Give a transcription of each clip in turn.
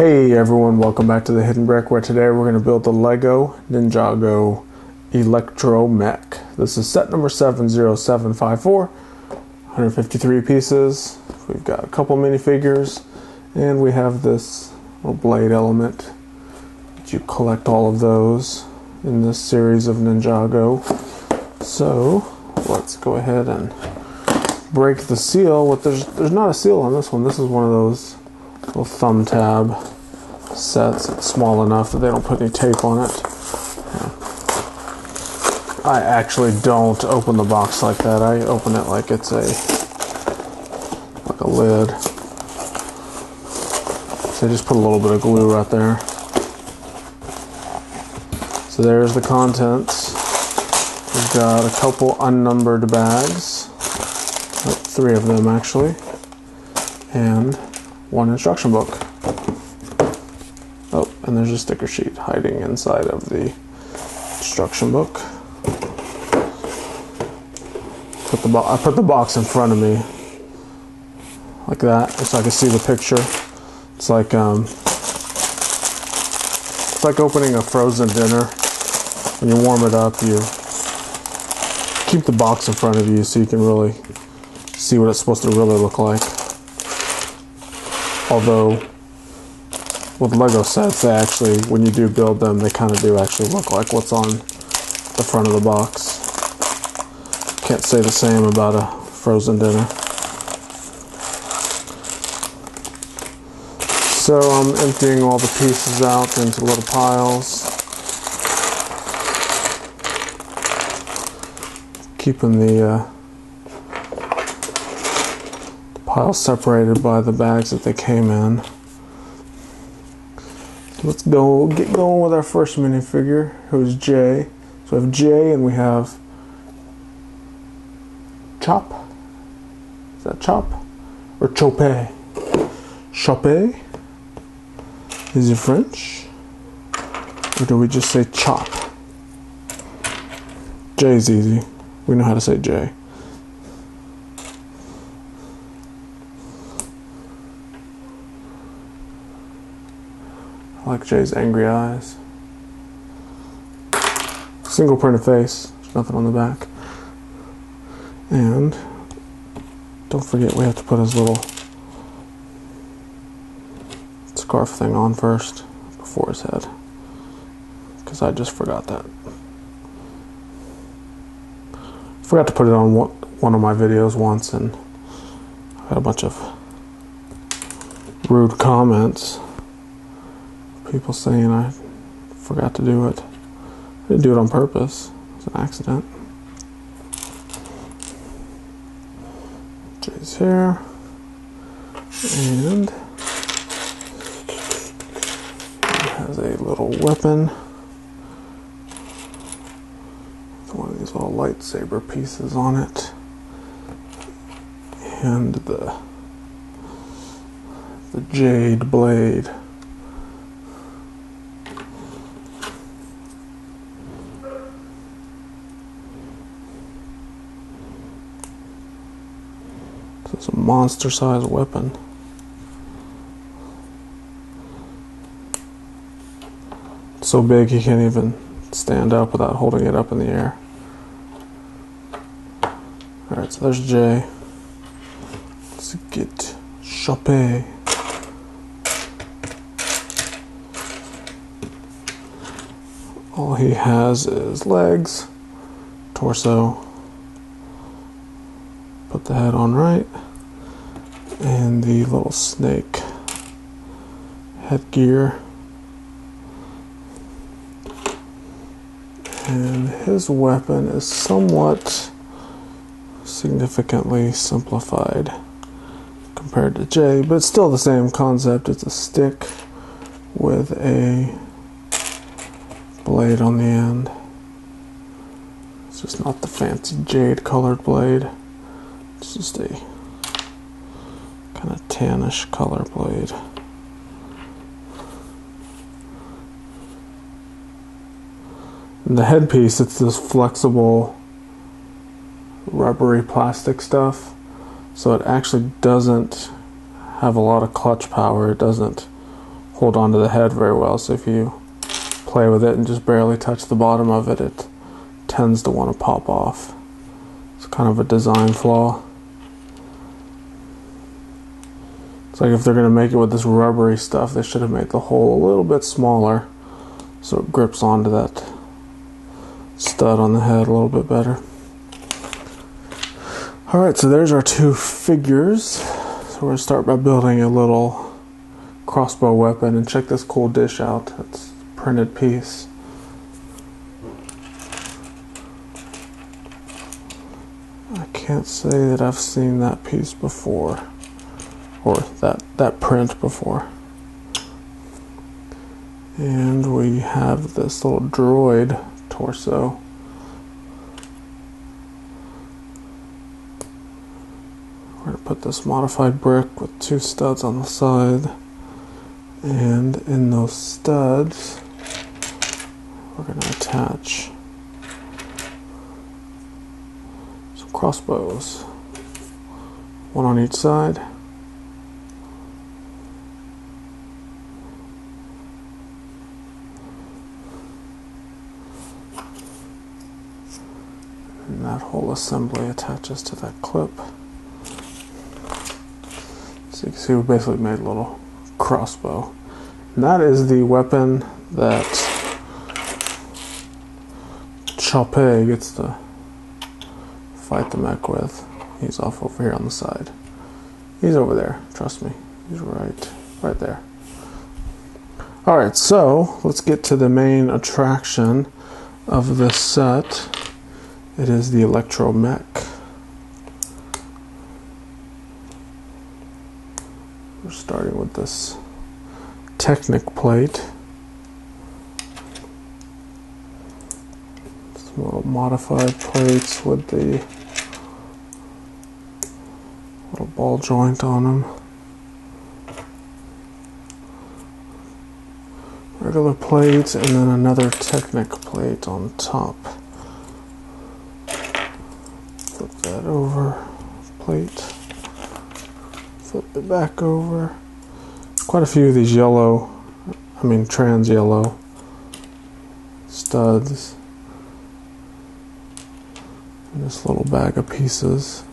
Hey everyone, welcome back to the Hidden Brick, where today we're going to build the Lego Ninjago Electro Mech. This is set number 70754, 153 pieces. We've got a couple minifigures, and we have this little blade element. You collect all of those in this series of Ninjago. So let's go ahead and break the seal. There's not a seal on this one. This is one of those little thumb tab sets. It's small enough that they don't put any tape on it. I actually don't open the box like that. I open it like it's like a lid. So I just put a little bit of glue right there. So there's the contents. We've got a couple unnumbered bags. 3 of them actually. And 1 instruction book. Oh, and there's a sticker sheet hiding inside of the instruction book. I put the box in front of me like that, so I can see the picture. It's like opening a frozen dinner. When you warm it up, you keep the box in front of you so you can really see what it's supposed to really look like. Although with Lego sets, they actually, when you do build them, they kind of do actually look like what's on the front of the box. Can't say the same about a frozen dinner. So I'm emptying all the pieces out into little piles. Keeping the piles separated by the bags that they came in. So let's get going with our first minifigure, who's Jay. So we have Jay and we have Chop. Is that Chop? Or Chope? Chope? Is it French? Or do we just say Chop? Jay's easy. We know how to say Jay. I like Jay's angry eyes. Single printed face. There's nothing on the back. And don't forget we have to put his little scarf thing on first before his head, because I just forgot that. Forgot to put it on one of my videos once, and I had a bunch of rude comments. People saying I forgot to do it. I didn't do it on purpose. It was an accident. Jay's here. And he has a little weapon. With one of these little lightsaber pieces on it. And the jade blade. It's a monster-sized weapon. It's so big he can't even stand up without holding it up in the air. Alright, so there's Jay. Let's get Chope. All he has is legs, torso. Put the head on right, and the little snake headgear, and his weapon is somewhat significantly simplified compared to Jay, but it's still the same concept. It's a stick with a blade on the end. It's just not the fancy jade colored blade. It's just a kind of tannish color blade. And the headpiece, it's this flexible rubbery plastic stuff, so it actually doesn't have a lot of clutch power. It doesn't hold on to the head very well. So if you play with it and just barely touch the bottom of it, it tends to want to pop off. It's kind of a design flaw. It's like if they're going to make it with this rubbery stuff, they should have made the hole a little bit smaller so it grips onto that stud on the head a little bit better. Alright, so there's our two figures. So we're going to start by building a little crossbow weapon, and check this cool dish out. It's a printed piece. I can't say that I've seen that piece before, or that print before. And we have this little droid torso. We're going to put this modified brick with two studs on the side, and in those studs we're going to attach some crossbows, one on each side. And that whole assembly attaches to that clip. So you can see we basically made a little crossbow. And that is the weapon that Chope gets to fight the mech with. He's off over here on the side. He's over there, trust me. He's right there. Alright, so let's get to the main attraction of this set. It is the Electro Mech. We're starting with this Technic plate. Some little modified plates with the little ball joint on them. Regular plates, and then another Technic plate on top. Flip that over, plate, flip it back over. Quite a few of these trans yellow studs in this little bag of pieces.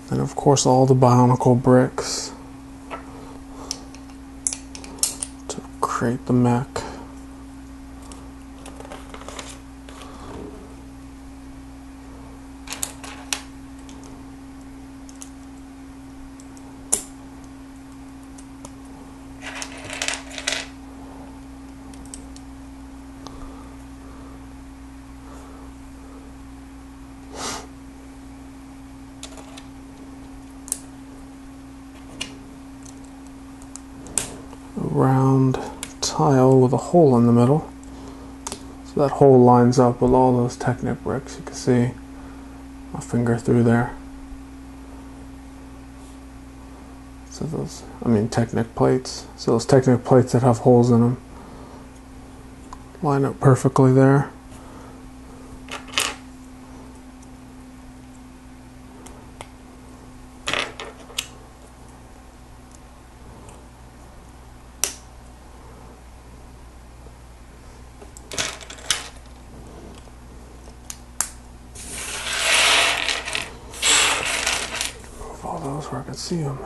And of course all the bionicle bricks to create the mech. Round tile with a hole in the middle, so that hole lines up with all those Technic bricks. You can see my finger through there. So those, Technic plates. So those Technic plates that have holes in them line up perfectly there. All those where I can see them.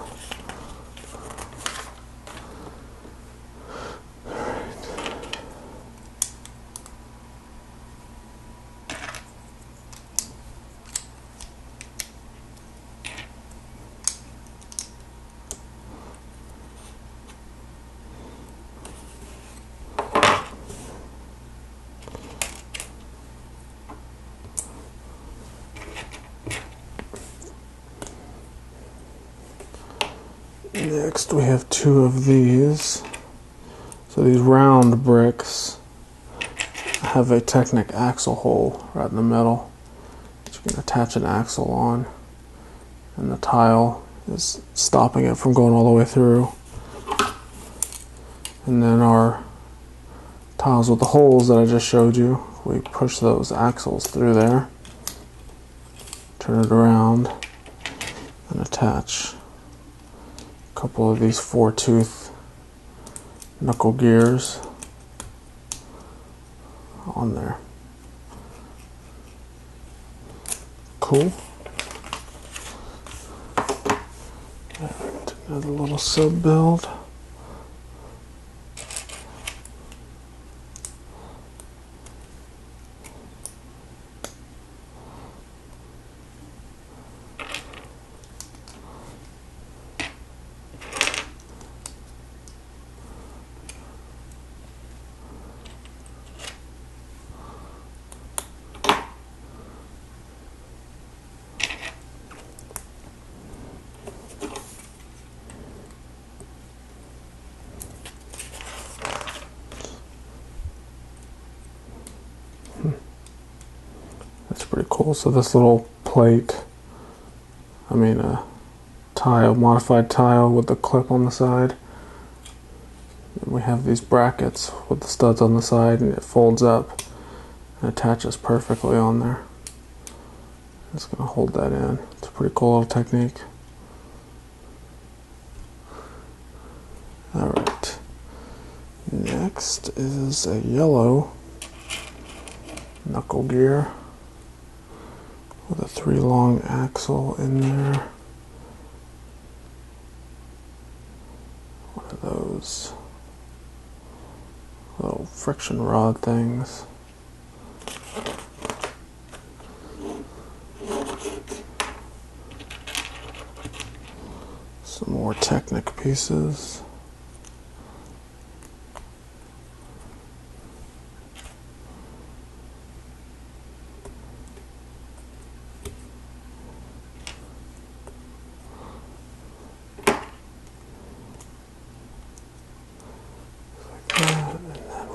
Next we have two of these. So these round bricks have a Technic axle hole right in the middle that you can attach an axle on, and the tile is stopping it from going all the way through. And then our tiles with the holes that I just showed you, we push those axles through there, turn it around, and attach a couple of these 4-tooth knuckle gears on there. Cool. Another little sub build. That's pretty cool. So this little plate, tile, modified tile with the clip on the side. And we have these brackets with the studs on the side, and it folds up and attaches perfectly on there. It's going to hold that in. It's a pretty cool little technique. Alright. Next is a yellow knuckle gear with a 3-long axle in there. One of those little friction rod things. Some more Technic pieces.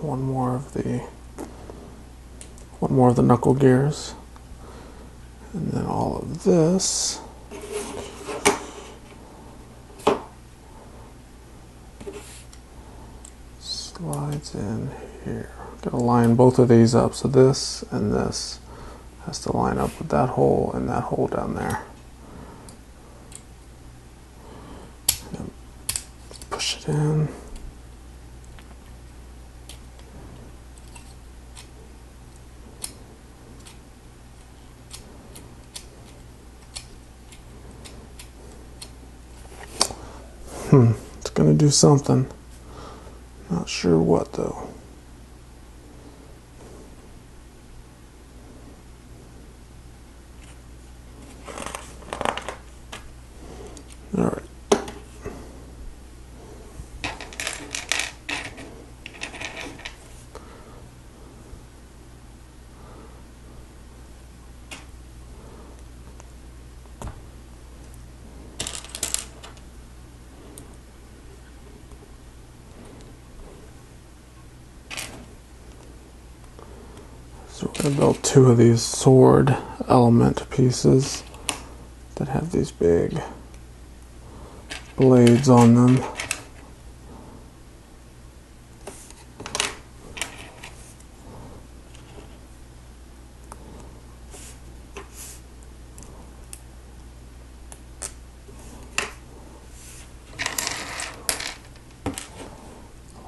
One more of the knuckle gears, and then all of this slides in here. Gotta line both of these up, so this and this has to line up with that hole and that hole down there. And push it in. It's gonna do something. Not sure what though. All right. So we're going to build 2 of these sword element pieces that have these big blades on them.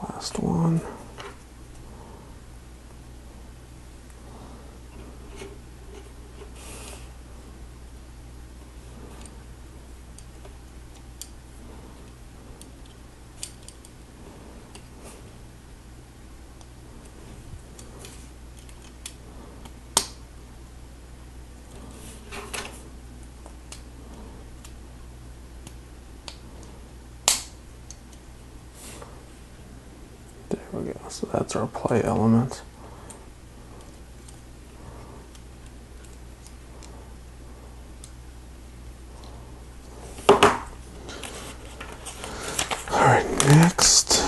Last one. There we go. So that's our play element. All right, next.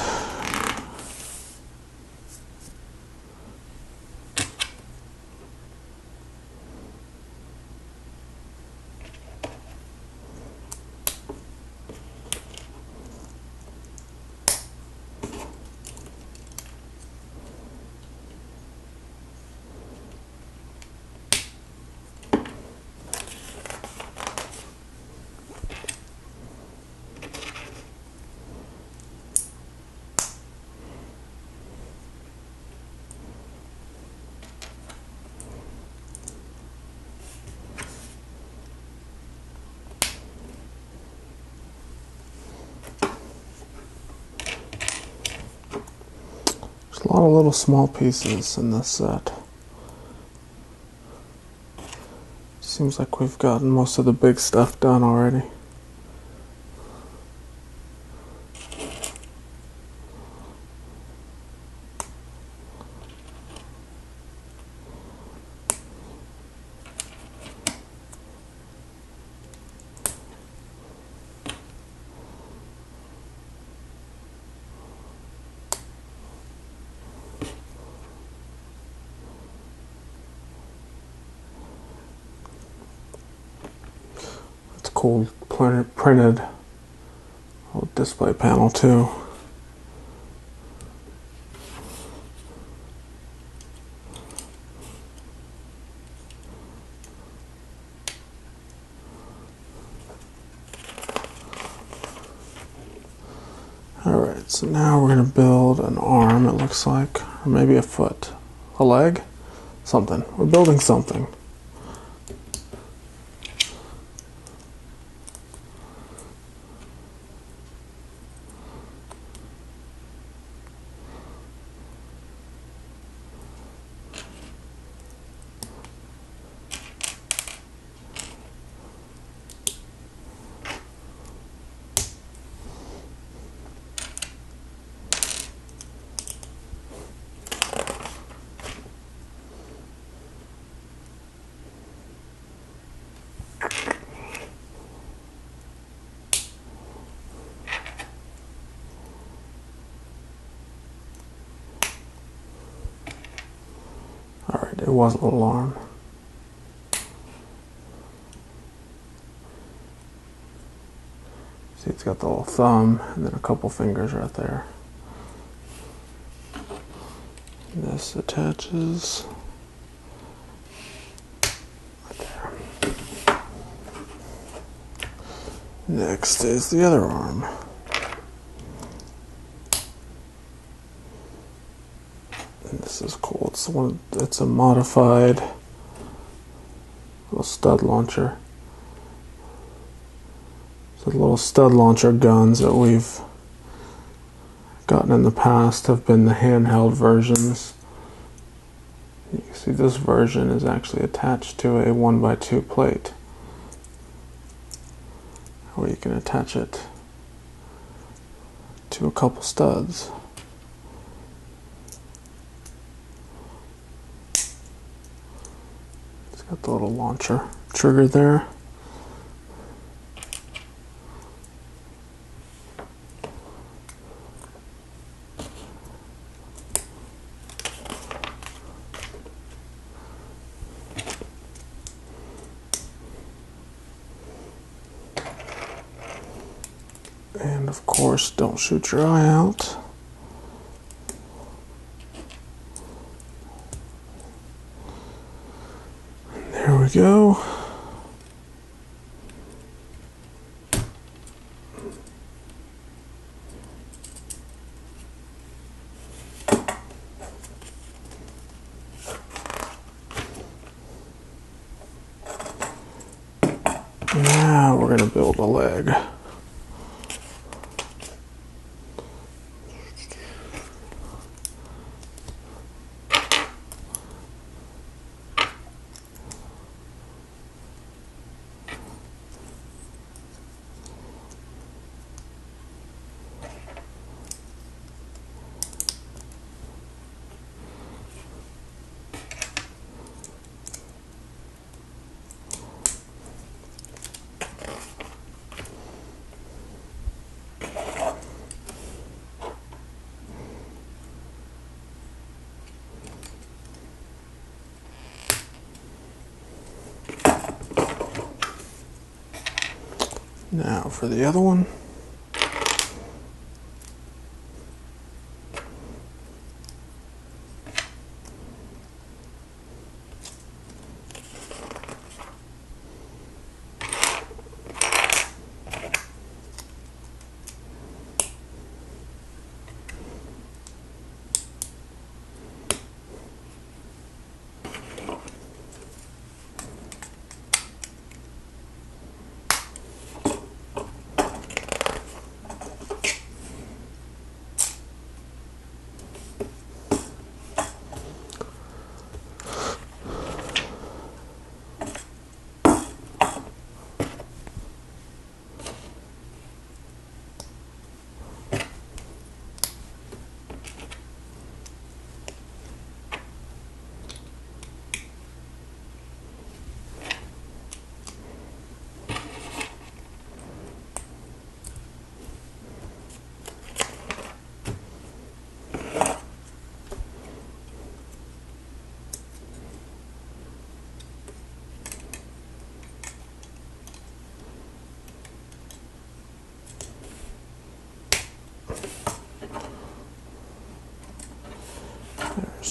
There's a lot of little small pieces in this set. Seems like we've gotten most of the big stuff done already. Cool printed little display panel too. Alright, so now we're going to build an arm, it looks like, or maybe a foot, a leg, something. We're building something. Alright, it was a little arm. See, it's got the little thumb and then a couple fingers right there. This attaches right there. Next is the other arm. And this is cool. It's a modified little stud launcher. So the little stud launcher guns that we've gotten in the past have been the handheld versions. You can see this version is actually attached to a 1x2 plate, where you can attach it to a couple studs. It's got the little launcher trigger there. And of course, don't shoot your eye out. There we go. Now we're going to build a leg. Now for the other one.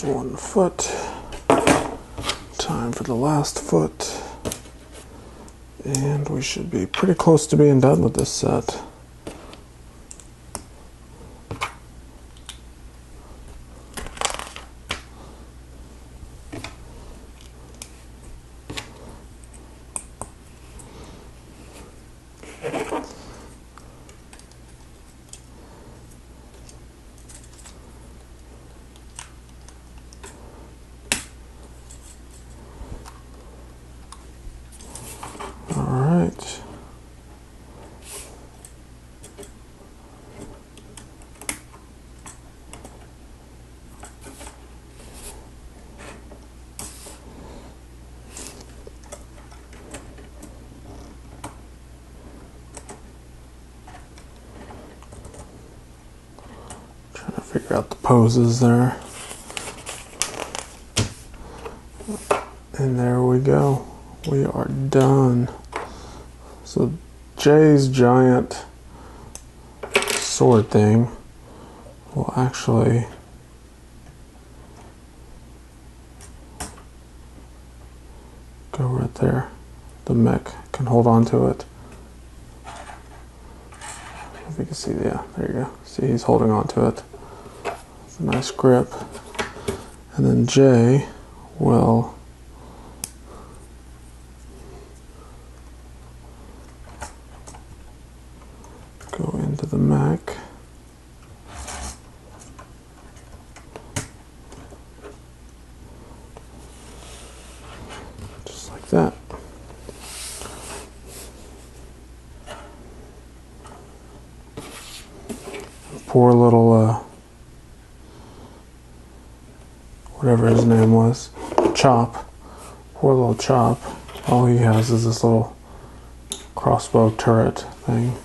There's one foot. Time for the last foot. And we should be pretty close to being done with this set. Alright. Trying to figure out the poses there. And there we go. We are done. So Jay's giant sword thing will actually go right there. The mech can hold on to it. If you can see, yeah, there you go. See, he's holding on to it. It's a nice grip. And then Jay will go into the mech. Just like that. Poor little, whatever his name was, Chop. Poor little Chop. All he has is this little crossbow turret thing.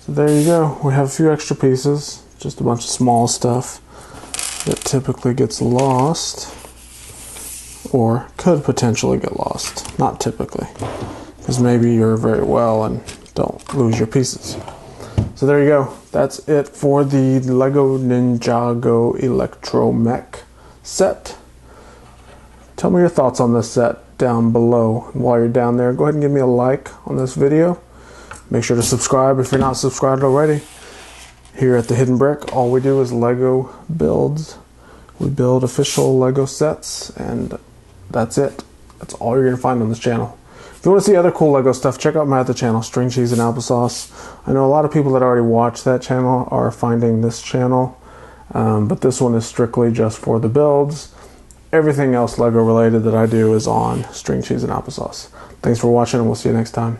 So there you go. We have a few extra pieces. Just a bunch of small stuff that typically gets lost. Or could potentially get lost. Not typically. Because maybe you're very well and don't lose your pieces. So there you go. That's it for the Lego Ninjago Electro Mech set. Tell me your thoughts on this set down below. And while you're down there, go ahead and give me a like on this video. Make sure to subscribe if you're not subscribed already. Here at the Hidden Brick, all we do is Lego builds. We build official Lego sets, and that's it. That's all you're going to find on this channel. If you want to see other cool Lego stuff, check out my other channel, String Cheese and Applesauce. I know a lot of people that already watch that channel are finding this channel, but this one is strictly just for the builds. Everything else Lego related that I do is on String Cheese and Applesauce. Thanks for watching, and we'll see you next time.